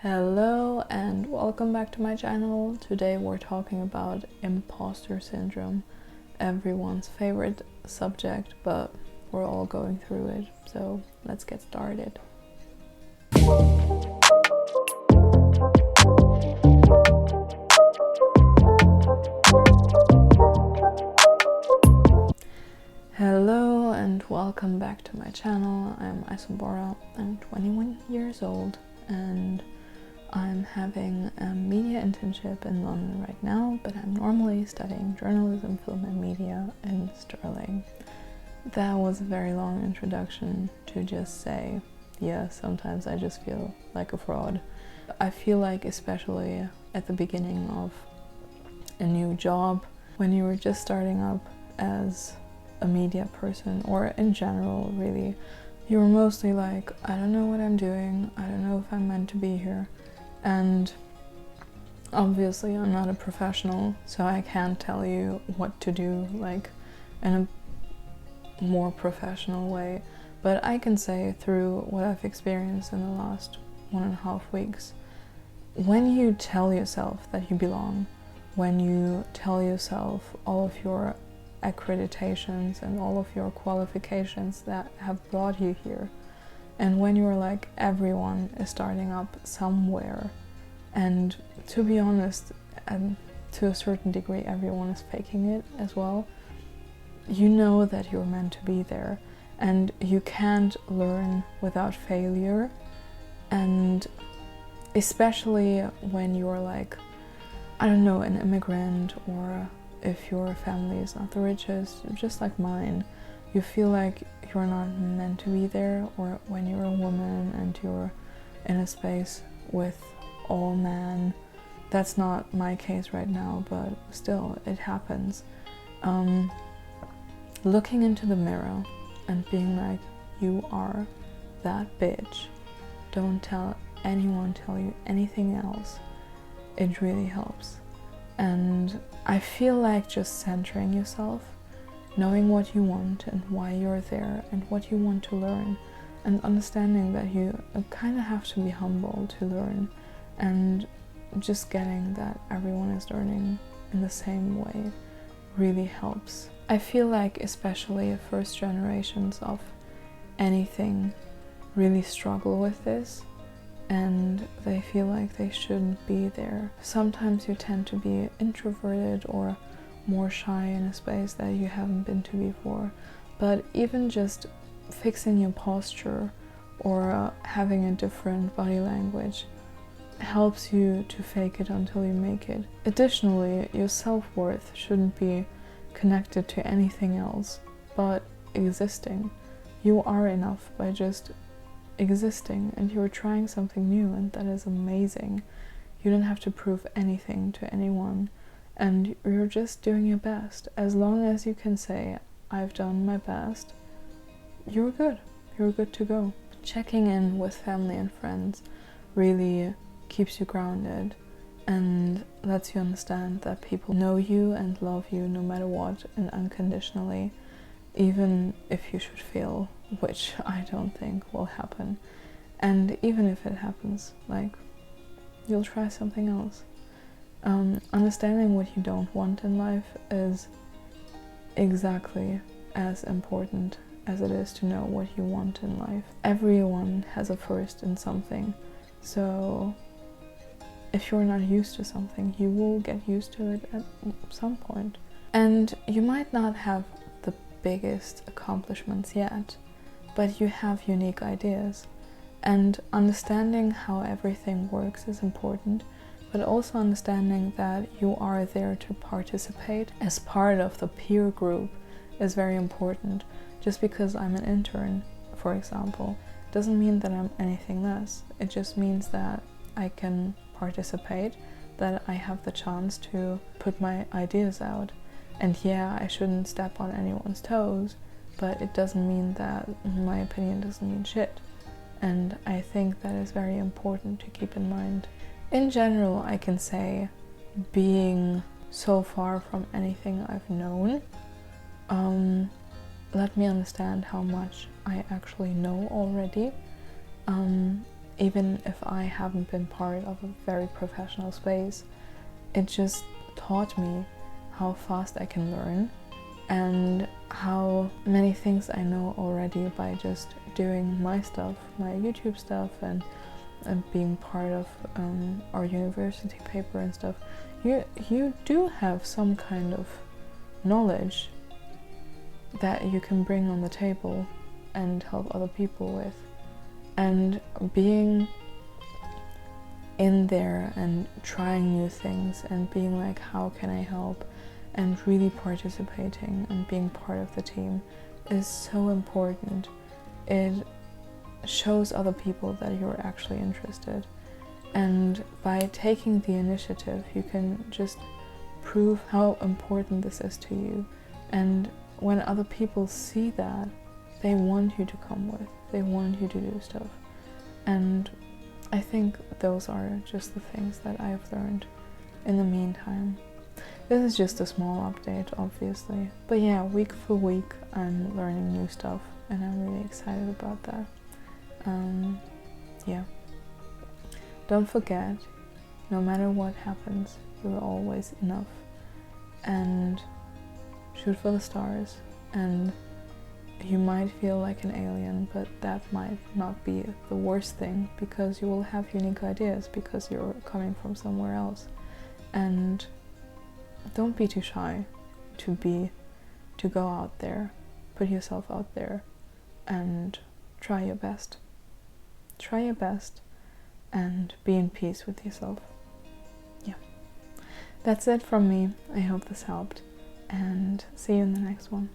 Hello and welcome back to my channel. Today we're talking about imposter syndrome, everyone's favorite subject, but we're all going through it, so let's get started. Hello and welcome back to my channel. I'm Isumbora. I'm 21 years old and I'm having a media internship in London right now, but I'm normally studying journalism, film and media in Stirling. That was a very long introduction to just say, yeah, sometimes I just feel like a fraud. I feel like, especially at the beginning of a new job, when you were just starting up as a media person, or in general really, you were mostly like, I don't know what I'm doing, I don't know if I'm meant to be here. And obviously I'm not a professional, so I can't tell you what to do like in a more professional way, but I can say through what I've experienced in the last 1.5 weeks, when you tell yourself that you belong, when you tell yourself all of your accreditations and all of your qualifications that have brought you here, and when you're like, everyone is starting up somewhere, and to be honest, and to a certain degree everyone is faking it as well, you know that you're meant to be there and you can't learn without failure. And especially when you're like, I don't know, an immigrant, or if your family is not the richest, just like mine, you feel like you're not meant to be there, or when you're a woman and you're in a space with all men. That's not my case right now, but still, it happens. Looking into the mirror and being like, you are that bitch. Don't tell you anything else. It really helps. And I feel like just centering yourself, knowing what you want and why you're there and what you want to learn, and understanding that you kind of have to be humble to learn, and just getting that everyone is learning in the same way really helps. I feel like especially first generations of anything really struggle with this, and they feel like they shouldn't be there. Sometimes you tend to be introverted or more shy in a space that you haven't been to before, but even just fixing your posture or having a different body language helps you to fake it until you make it. Additionally, your self-worth shouldn't be connected to anything else but existing. You are enough by just existing, and you're trying something new, and that is amazing. You don't have to prove anything to anyone, and you're just doing your best. As long as you can say, I've done my best, you're good to go. Checking in with family and friends really keeps you grounded and lets you understand that people know you and love you no matter what, and unconditionally, even if you should fail, which I don't think will happen. And even if it happens, like, you'll try something else. Understanding what you don't want in life is exactly as important as it is to know what you want in life. Everyone has a first in something, so if you're not used to something, you will get used to it at some point. And you might not have the biggest accomplishments yet, but you have unique ideas. And understanding how everything works is important, but also understanding that you are there to participate as part of the peer group is very important. Just because I'm an intern, for example, doesn't mean that I'm anything less. It just means that I can participate, that I have the chance to put my ideas out. And yeah, I shouldn't step on anyone's toes, but it doesn't mean that my opinion doesn't mean shit. And I think that is very important to keep in mind. In general, I can say, being so far from anything I've known, let me understand how much I actually know already. even if I haven't been part of a very professional space, it just taught me how fast I can learn and how many things I know already by just doing my stuff, my YouTube stuff, and being part of our university paper and stuff. You do have some kind of knowledge that you can bring on the table and help other people with. And being in there and trying new things and being like, how can I help? And really participating and being part of the team is so important. It shows other people that you're actually interested. And by taking the initiative, you can just prove how important this is to you. And when other people see that, they want you to come with. They want you to do stuff. And I think those are just the things that I've learned in the meantime. This is just a small update, obviously. But yeah, week for week, I'm learning new stuff, and I'm really excited about that. Yeah. Don't forget, no matter what happens, you're always enough. And shoot for the stars. And you might feel like an alien, but that might not be the worst thing, because you will have unique ideas because you're coming from somewhere else. And don't be too shy to go out there, put yourself out there, and try your best. Try your best and be in peace with yourself. Yeah. That's it from me. I hope this helped, and see you in the next one.